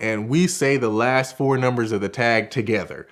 and we say the last 4 numbers of the tag together.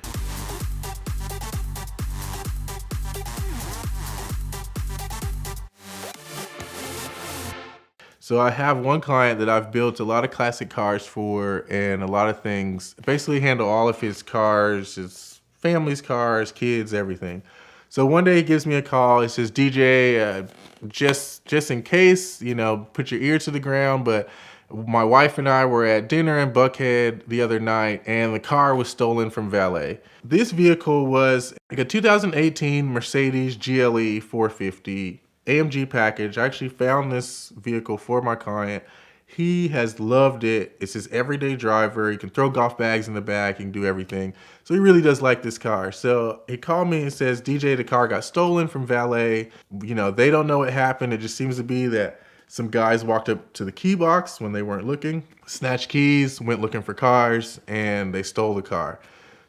So I have one client that I've built a lot of classic cars for and a lot of things, basically handle all of his cars, his family's cars, kids, everything. So one day he gives me a call. He says, DJ, just in case, you know, put your ear to the ground, but my wife and I were at dinner in Buckhead the other night and the car was stolen from valet. This vehicle was like a 2018 Mercedes GLE450 AMG package. I actually found this vehicle for my client. He has loved it. It's his everyday driver. He can throw golf bags in the back. He can do everything. So he really does like this car. So he called me and says, DJ, the car got stolen from valet. You know, they don't know what happened. It just seems to be that some guys walked up to the key box when they weren't looking, snatched keys, went looking for cars, and they stole the car.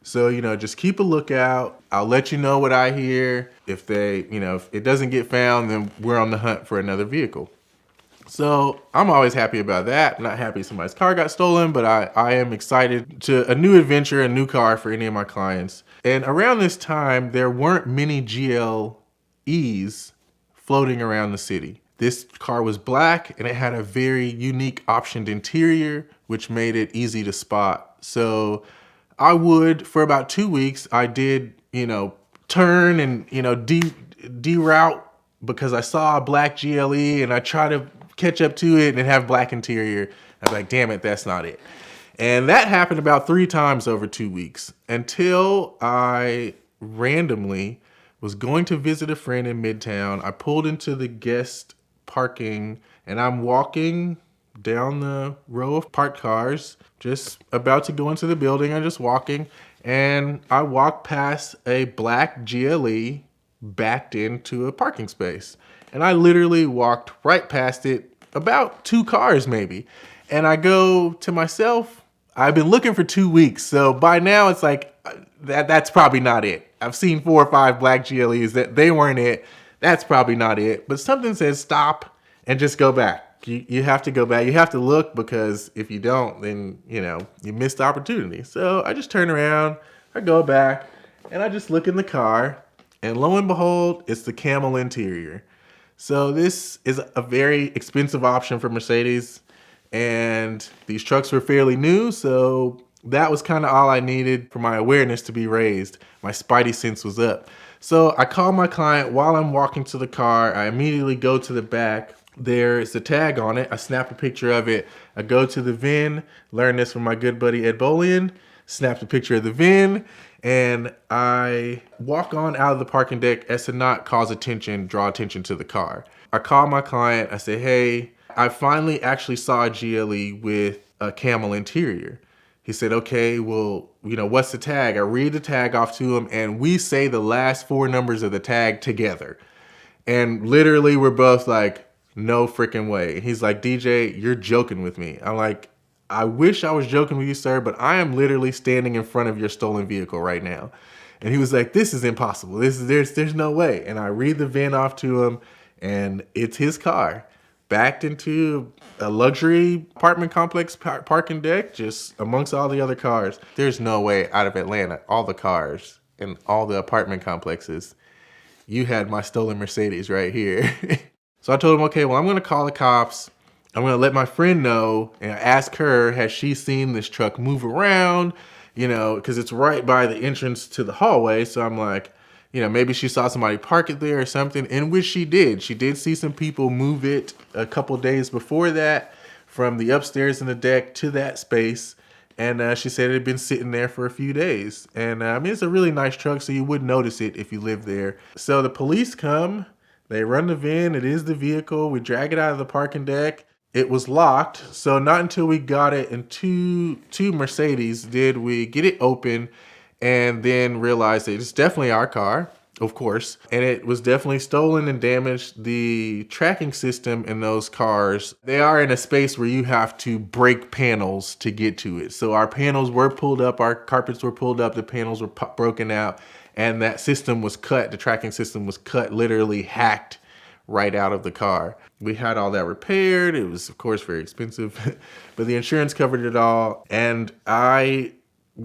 So, you know, just keep a lookout. I'll let you know what I hear. If they, you know, if it doesn't get found, then we're on the hunt for another vehicle. So I'm always happy about that. I'm not happy somebody's car got stolen, but I am excited to a new adventure, a new car for any of my clients. And around this time, there weren't many GLEs floating around the city. This car was black and it had a very unique optioned interior, which made it easy to spot. So I would, for about 2 weeks, I did, you know, turn and, you know, deroute because I saw a black GLE and I try to catch up to it and have black interior. I was like, damn it, that's not it. And that happened about 3 times over 2 weeks until I randomly was going to visit a friend in Midtown. I pulled into the guest parking and I'm walking down the row of parked cars, just about to go into the building. I'm just walking and I walked past a black GLE backed into a parking space. And I literally walked right past it, about 2 cars maybe. And I go to myself, I've been looking for 2 weeks. So by now it's like, that's probably not it. I've seen 4 or 5 black GLEs that they weren't it. That's probably not it. But something says stop and just go back. You have to go back. You have to look because if you don't, then, you know, you missed the opportunity. So I just turn around, I go back, and I just look in the car. And lo and behold, it's the camel interior. So this is a very expensive option for Mercedes. And these trucks were fairly new. So that was kind of all I needed for my awareness to be raised. My spidey sense was up. So I call my client while I'm walking to the car. I immediately go to the back. There's a tag on it. I snap a picture of it. I go to the VIN, learn this from my good buddy Ed Bolian, snapped a picture of the VIN, and I walk on out of the parking deck as to not cause attention, draw attention to the car. I call my client. I say, hey, I finally actually saw a GLE with a camel interior. He said, okay, well, you know, what's the tag? I read the tag off to him and we say the last 4 numbers of the tag together. And literally we're both like, no freaking way. He's like, DJ, you're joking with me. I'm like, I wish I was joking with you, sir, but I am literally standing in front of your stolen vehicle right now. And he was like, this is impossible. There's no way. And I read the VIN off to him and it's his car backed into a luxury apartment complex parking deck just amongst all the other cars. There's no way out of Atlanta, all the cars and all the apartment complexes, you had my stolen Mercedes right here. So I told him, okay, well, I'm going to call the cops. I'm going to let my friend know and ask her, has she seen this truck move around? You know, because it's right by the entrance to the hallway. So I'm like, you know, maybe she saw somebody park it there or something, in which she did. She did see some people move it a couple days before that from the upstairs in the deck to that space. And she said it had been sitting there for a few days. And I mean, it's a really nice truck, so you wouldn't notice it if you lived there. So the police come. They run the VIN, it is the vehicle. We drag it out of the parking deck. It was locked, so not until we got it into Mercedes did we get it open and then realize that it's definitely our car, of course, and it was definitely stolen and damaged. The tracking system in those cars, they are in a space where you have to break panels to get to it. So our panels were pulled up, our carpets were pulled up, the panels were broken out. And that system was cut, the tracking system was cut, literally hacked right out of the car. We had all that repaired. It was, of course, very expensive, but the insurance covered it all. And I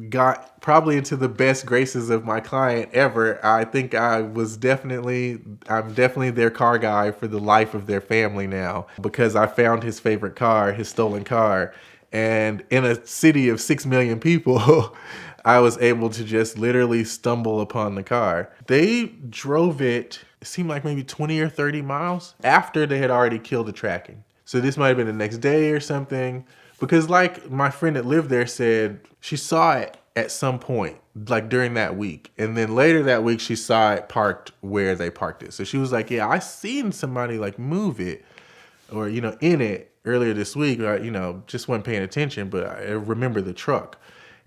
got probably into the best graces of my client ever. I think I'm definitely their car guy for the life of their family now, because I found his favorite car, his stolen car. And in a city of 6 million people, I was able to just literally stumble upon the car. They drove it seemed like maybe 20 or 30 miles after they had already killed the tracking. So this might have been the next day or something, because like my friend that lived there said, she saw it at some point, like during that week. And then later that week, she saw it parked where they parked it. So she was like, yeah, I seen somebody like move it or, in it earlier this week. I, just wasn't paying attention, but I remember the truck.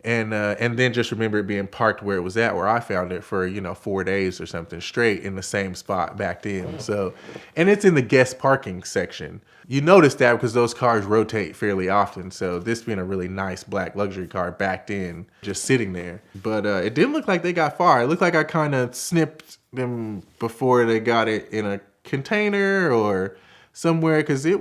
And then just remember it being parked where it was at, where I found it for, 4 days or something straight in the same spot backed in. So, and it's in the guest parking section. You notice that because those cars rotate fairly often. So this being a really nice black luxury car backed in, just sitting there. But it didn't look like they got far. It looked like I kind of snipped them before they got it in a container or somewhere, because it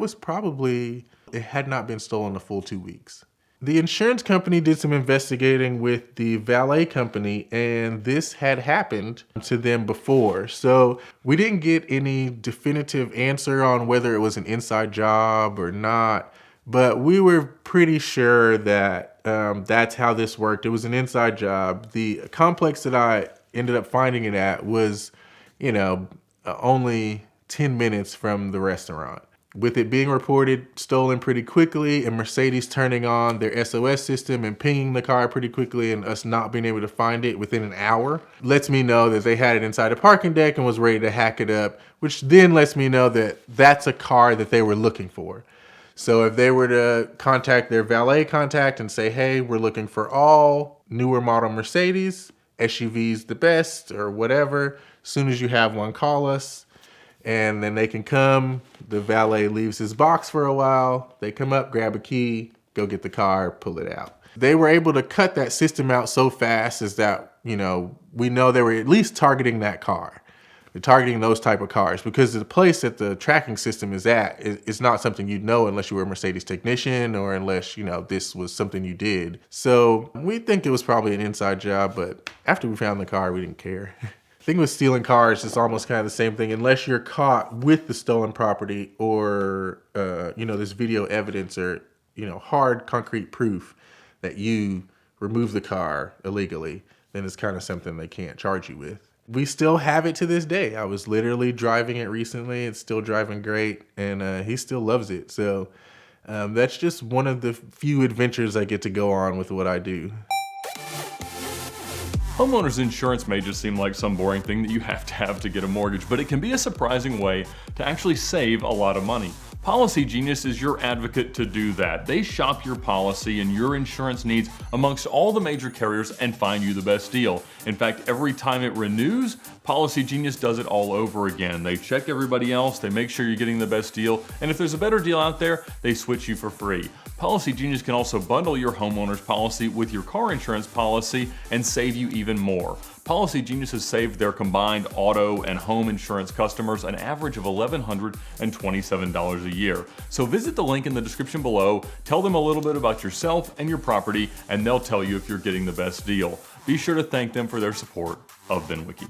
had not been stolen a full 2 weeks. The insurance company did some investigating with the valet company, and this had happened to them before. So we didn't get any definitive answer on whether it was an inside job or not, but we were pretty sure that that's how this worked. It was an inside job. The complex that I ended up finding it at was, only 10 minutes from the restaurant. With it being reported stolen pretty quickly and Mercedes turning on their SOS system and pinging the car pretty quickly and us not being able to find it within an hour, lets me know that they had it inside a parking deck and was ready to hack it up, which then lets me know that that's a car that they were looking for. So if they were to contact their valet contact and say, hey, we're looking for all newer model Mercedes, SUVs the best or whatever, as soon as you have one, call us. And then they can come, the valet leaves his box for a while, they come up, grab a key, go get the car, pull it out. They were able to cut that system out so fast as that, we know they were at least targeting that car. They're targeting those type of cars, because the place that the tracking system is at is not something you'd know unless you were a Mercedes technician or unless, this was something you did. So we think it was probably an inside job, but after we found the car, we didn't care. Thing with stealing cars, it's almost kind of the same thing, unless you're caught with the stolen property or, there's video evidence or, hard concrete proof that you removed the car illegally, then it's kind of something they can't charge you with. We still have it to this day. I was literally driving it recently. It's still driving great, and he still loves it. So that's just one of the few adventures I get to go on with what I do. Homeowners insurance may just seem like some boring thing that you have to get a mortgage, but it can be a surprising way to actually save a lot of money. Policy Genius is your advocate to do that. They shop your policy and your insurance needs amongst all the major carriers and find you the best deal. In fact, every time it renews, Policy Genius does it all over again. They check everybody else, they make sure you're getting the best deal, and if there's a better deal out there, they switch you for free. Policy Genius can also bundle your homeowner's policy with your car insurance policy and save you even more. Policy Genius has saved their combined auto and home insurance customers an average of $1,127 a year. So visit the link in the description below, tell them a little bit about yourself and your property, and they'll tell you if you're getting the best deal. Be sure to thank them for their support of VINwiki.